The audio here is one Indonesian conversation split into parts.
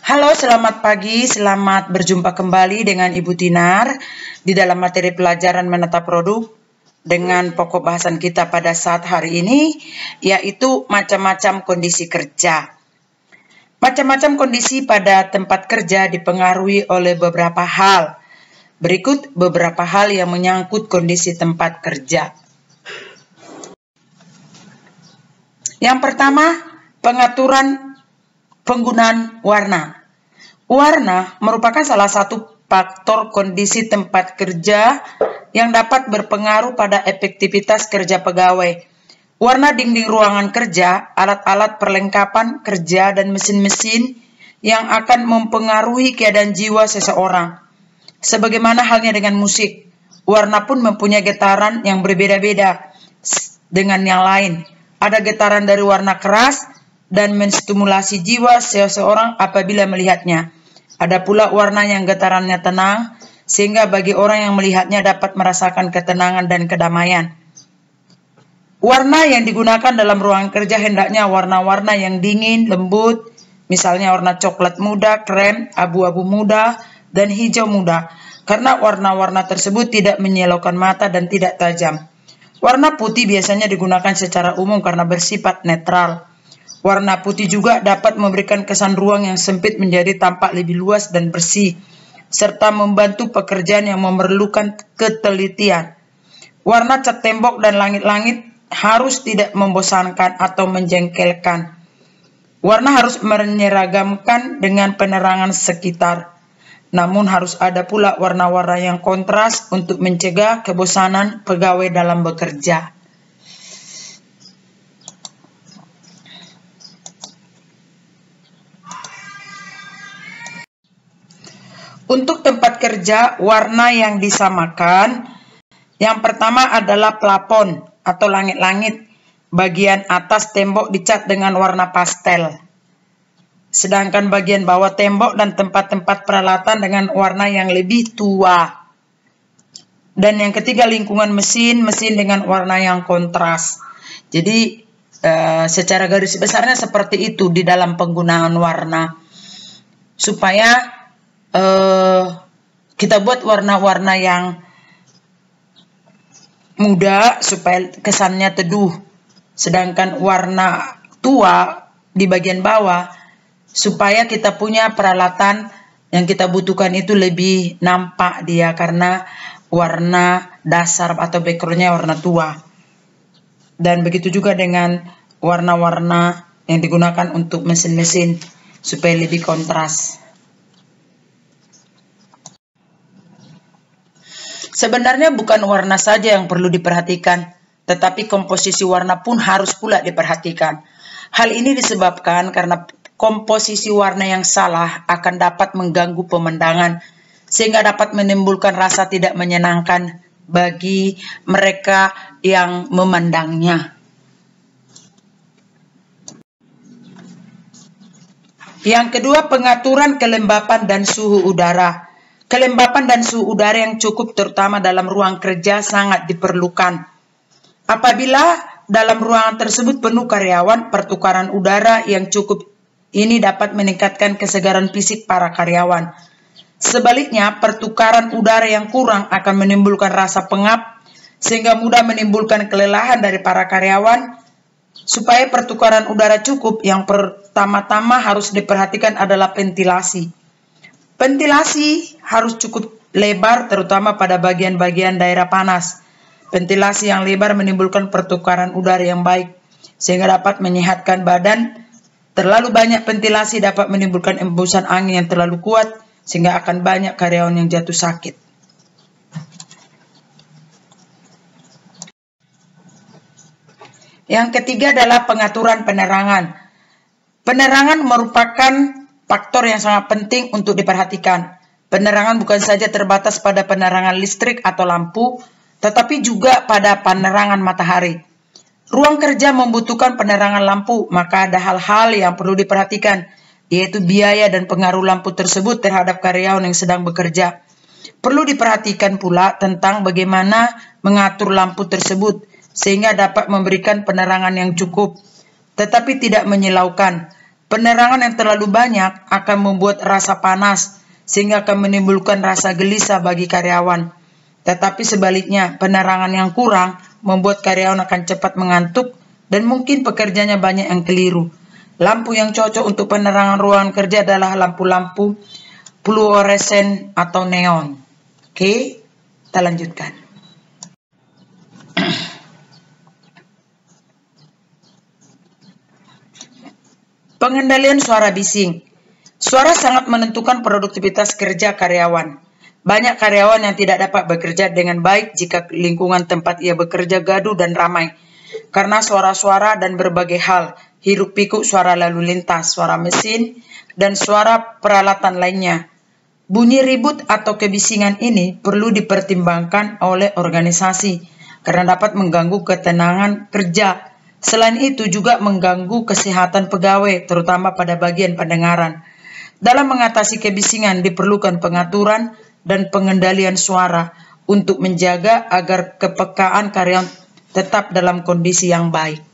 Halo, selamat pagi, selamat berjumpa kembali dengan Ibu Tinar di dalam materi pelajaran menata produk dengan pokok bahasan kita pada saat hari ini, yaitu macam-macam kondisi kerja. Macam-macam kondisi pada tempat kerja dipengaruhi oleh beberapa hal. Berikut beberapa hal yang menyangkut kondisi tempat kerja. Yang pertama, pengaturan penggunaan warna. Warna merupakan salah satu faktor kondisi tempat kerja yang dapat berpengaruh pada efektivitas kerja pegawai. Warna dinding ruangan kerja, alat-alat perlengkapan kerja, dan mesin-mesin yang akan mempengaruhi keadaan jiwa seseorang. Sebagaimana halnya dengan musik, warna pun mempunyai getaran yang berbeda-beda dengan yang lain. Ada getaran dari warna keras dan menstimulasi jiwa seseorang apabila melihatnya. Ada pula warna yang getarannya tenang, sehingga bagi orang yang melihatnya dapat merasakan ketenangan dan kedamaian. Warna yang digunakan dalam ruangan kerja hendaknya warna-warna yang dingin, lembut, misalnya warna coklat muda, krem, abu-abu muda, dan hijau muda, karena warna-warna tersebut tidak menyilaukan mata dan tidak tajam. Warna putih biasanya digunakan secara umum karena bersifat netral. Warna putih juga dapat memberikan kesan ruang yang sempit menjadi tampak lebih luas dan bersih, serta membantu pekerjaan yang memerlukan ketelitian. Warna cat tembok dan langit-langit harus tidak membosankan atau menjengkelkan. Warna harus menyeragamkan dengan penerangan sekitar. Namun harus ada pula warna-warna yang kontras untuk mencegah kebosanan pegawai dalam bekerja. Untuk tempat kerja, warna yang disamakan, yang pertama adalah plafon atau langit-langit. Bagian atas tembok dicat dengan warna pastel. Sedangkan bagian bawah tembok dan tempat-tempat peralatan dengan warna yang lebih tua. Dan yang ketiga, lingkungan mesin dengan warna yang kontras. Jadi secara garis besarnya seperti itu di dalam penggunaan warna. Supaya kita buat warna-warna yang muda supaya kesannya teduh. Sedangkan warna tua di bagian bawah supaya kita punya peralatan yang kita butuhkan itu lebih nampak dia karena warna dasar atau backgroundnya warna tua. Dan begitu juga dengan warna-warna yang digunakan untuk mesin-mesin supaya lebih kontras. Sebenarnya bukan warna saja yang perlu diperhatikan, tetapi komposisi warna pun harus pula diperhatikan. Hal ini disebabkan karena komposisi warna yang salah akan dapat mengganggu pemandangan, sehingga dapat menimbulkan rasa tidak menyenangkan bagi mereka yang memandangnya. Yang kedua, pengaturan kelembapan dan suhu udara. Kelembapan dan suhu udara yang cukup terutama dalam ruang kerja sangat diperlukan. Apabila dalam ruangan tersebut penuh karyawan, pertukaran udara yang cukup ini dapat meningkatkan kesegaran fisik para karyawan. Sebaliknya, pertukaran udara yang kurang akan menimbulkan rasa pengap, sehingga mudah menimbulkan kelelahan dari para karyawan. Supaya pertukaran udara cukup, yang pertama-tama harus diperhatikan adalah ventilasi. Ventilasi harus cukup lebar, terutama pada bagian-bagian daerah panas. Ventilasi yang lebar menimbulkan pertukaran udara yang baik, sehingga dapat menyehatkan badan. Terlalu banyak ventilasi dapat menimbulkan embusan angin yang terlalu kuat, sehingga akan banyak karyawan yang jatuh sakit. Yang ketiga adalah pengaturan penerangan. Penerangan merupakan faktor yang sangat penting untuk diperhatikan. Penerangan bukan saja terbatas pada penerangan listrik atau lampu, tetapi juga pada penerangan matahari. Ruang kerja membutuhkan penerangan lampu, maka ada hal-hal yang perlu diperhatikan, yaitu biaya dan pengaruh lampu tersebut terhadap karyawan yang sedang bekerja. Perlu diperhatikan pula tentang bagaimana mengatur lampu tersebut, sehingga dapat memberikan penerangan yang cukup, tetapi tidak menyilaukan. Penerangan yang terlalu banyak akan membuat rasa panas, sehingga akan menimbulkan rasa gelisah bagi karyawan. Tetapi sebaliknya, penerangan yang kurang membuat karyawan akan cepat mengantuk dan mungkin pekerjanya banyak yang keliru. Lampu yang cocok untuk penerangan ruangan kerja adalah lampu-lampu fluoresen atau neon. Oke, kita lanjutkan. Pengendalian suara bising. Suara sangat menentukan produktivitas kerja karyawan. Banyak karyawan yang tidak dapat bekerja dengan baik jika lingkungan tempat ia bekerja gaduh dan ramai. Karena suara-suara dan berbagai hal, hiruk-pikuk suara lalu lintas, suara mesin, dan suara peralatan lainnya. Bunyi ribut atau kebisingan ini perlu dipertimbangkan oleh organisasi karena dapat mengganggu ketenangan kerja. Selain itu juga mengganggu kesehatan pegawai, terutama pada bagian pendengaran. Dalam mengatasi kebisingan diperlukan pengaturan dan pengendalian suara untuk menjaga agar kepekaan karyawan tetap dalam kondisi yang baik.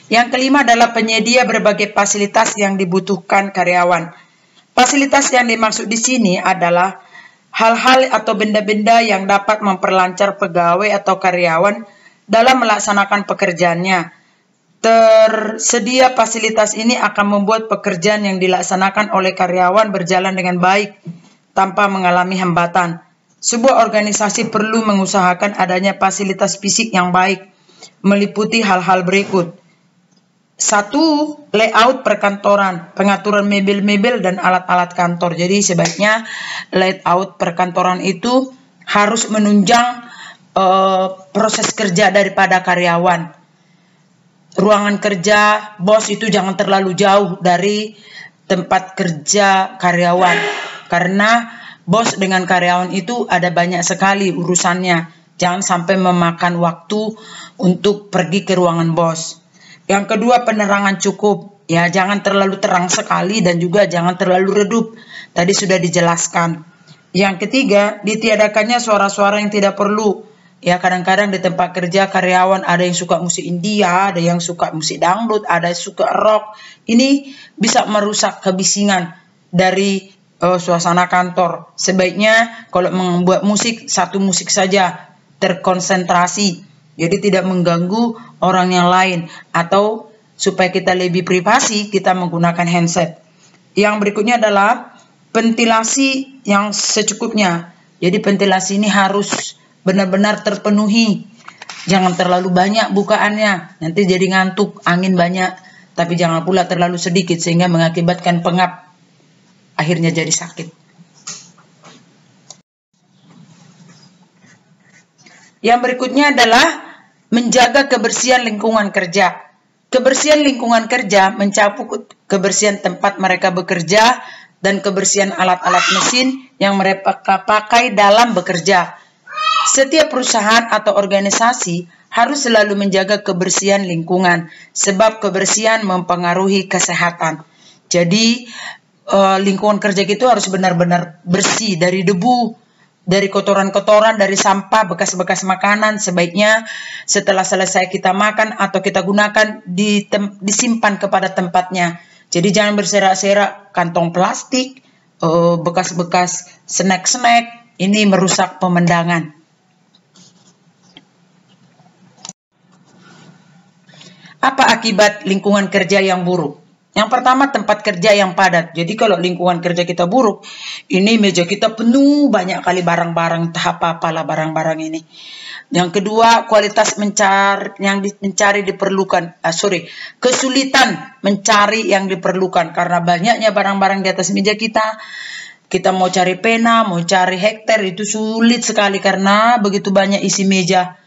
Yang kelima adalah penyedia berbagai fasilitas yang dibutuhkan karyawan. Fasilitas yang dimaksud di sini adalah hal-hal atau benda-benda yang dapat memperlancar pegawai atau karyawan dalam melaksanakan pekerjaannya. Tersedia fasilitas ini akan membuat pekerjaan yang dilaksanakan oleh karyawan berjalan dengan baik tanpa mengalami hambatan. Sebuah organisasi perlu mengusahakan adanya fasilitas fisik yang baik, meliputi hal-hal berikut. 1. Layout perkantoran, pengaturan mebel-mebel dan alat-alat kantor. Jadi sebaiknya layout perkantoran itu harus menunjang proses kerja daripada karyawan. Ruangan kerja bos itu jangan terlalu jauh dari tempat kerja karyawan. Karena bos dengan karyawan itu ada banyak sekali urusannya. Jangan sampai memakan waktu untuk pergi ke ruangan bos. Yang kedua, penerangan cukup. Ya, jangan terlalu terang sekali dan juga jangan terlalu redup. Tadi sudah dijelaskan. Yang ketiga, ditiadakannya suara-suara yang tidak perlu. Ya, kadang-kadang di tempat kerja karyawan ada yang suka musik India, ada yang suka musik dangdut, ada yang suka rock. Ini bisa merusak kebisingan dari suasana kantor. Sebaiknya kalau membuat musik, satu musik saja, terkonsentrasi. Jadi tidak mengganggu orang yang lain. Atau supaya kita lebih privasi, kita menggunakan handset. Yang berikutnya adalah ventilasi yang secukupnya. Jadi ventilasi ini harus benar-benar terpenuhi. Jangan terlalu banyak bukaannya. Nanti jadi ngantuk, angin banyak. Tapi jangan pula terlalu sedikit sehingga mengakibatkan pengap. Akhirnya jadi sakit. Yang berikutnya adalah menjaga kebersihan lingkungan kerja. Kebersihan lingkungan kerja mencakup kebersihan tempat mereka bekerja dan kebersihan alat-alat mesin yang mereka pakai dalam bekerja. Setiap perusahaan atau organisasi harus selalu menjaga kebersihan lingkungan, sebab kebersihan mempengaruhi kesehatan. Jadi, lingkungan kerja itu harus benar-benar bersih dari debu, dari kotoran-kotoran, dari sampah, bekas-bekas makanan. Sebaiknya setelah selesai kita makan atau kita gunakan disimpan kepada tempatnya. Jadi jangan berserak-serak kantong plastik, bekas-bekas snack-snack, ini merusak pemandangan. Apa akibat lingkungan kerja yang buruk? Yang pertama, tempat kerja yang padat. Jadi kalau lingkungan kerja kita buruk, ini meja kita penuh banyak kali barang-barang, entah apa-apalah barang-barang ini. Yang kedua, kualitas kesulitan mencari yang diperlukan karena banyaknya barang-barang di atas meja kita. Kita mau cari pena, mau cari hektar itu sulit sekali karena begitu banyak isi meja.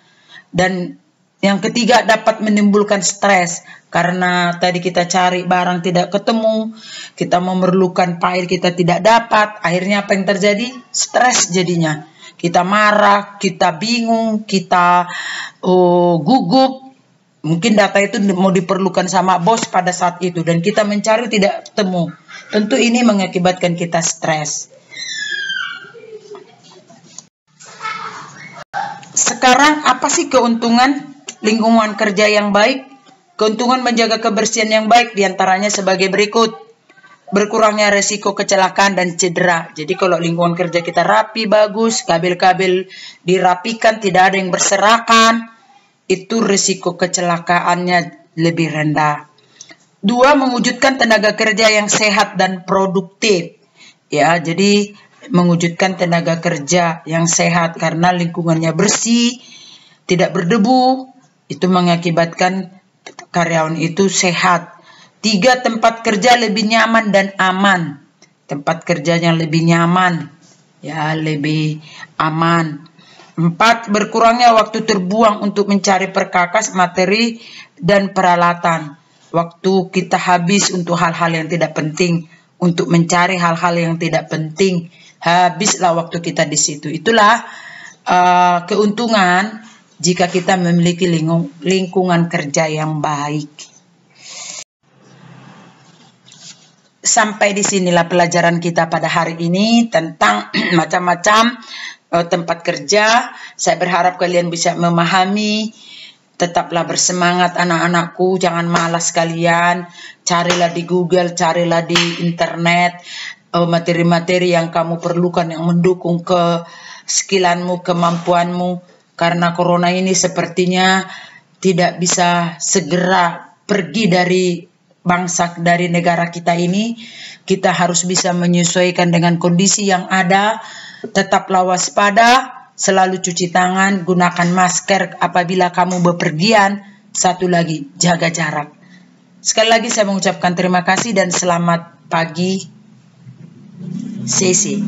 Dan yang ketiga, dapat menimbulkan stres karena tadi kita cari barang tidak ketemu, kita memerlukan file kita tidak dapat, akhirnya apa yang terjadi? Stres jadinya. Kita marah, kita bingung, kita gugup. Mungkin data itu mau diperlukan sama bos pada saat itu dan kita mencari tidak ketemu. Tentu ini mengakibatkan kita stres. Sekarang apa sih keuntungan lingkungan kerja yang baik? Keuntungan menjaga kebersihan yang baik diantaranya sebagai berikut. Berkurangnya resiko kecelakaan dan cedera. Jadi kalau lingkungan kerja kita rapi, bagus, kabel-kabel dirapikan, tidak ada yang berserakan, itu risiko kecelakaannya lebih rendah. 2, mewujudkan tenaga kerja yang sehat dan produktif. Ya, jadi mewujudkan tenaga kerja yang sehat karena lingkungannya bersih, tidak berdebu, itu mengakibatkan karyawan itu sehat. 3, tempat kerja lebih nyaman dan aman. Tempat kerjanya lebih nyaman, ya, lebih aman. 4, berkurangnya waktu terbuang untuk mencari perkakas, materi, dan peralatan. Waktu kita habis untuk hal-hal yang tidak penting, untuk mencari hal-hal yang tidak penting, habislah waktu kita di situ. Itulah keuntungan jika kita memiliki lingkungan kerja yang baik. Sampai di sinilah pelajaran kita pada hari ini tentang macam-macam tempat kerja. Saya berharap kalian bisa memahami. Tetaplah bersemangat anak-anakku, jangan malas kalian. Carilah di Google, carilah di internet materi-materi yang kamu perlukan yang mendukung ke-skillanmu, kemampuanmu. Karena corona ini sepertinya tidak bisa segera pergi dari bangsa, dari negara kita ini. Kita harus bisa menyesuaikan dengan kondisi yang ada. Tetaplah waspada, selalu cuci tangan, gunakan masker apabila kamu bepergian. Satu lagi, jaga jarak. Sekali lagi saya mengucapkan terima kasih dan selamat pagi. Sesi.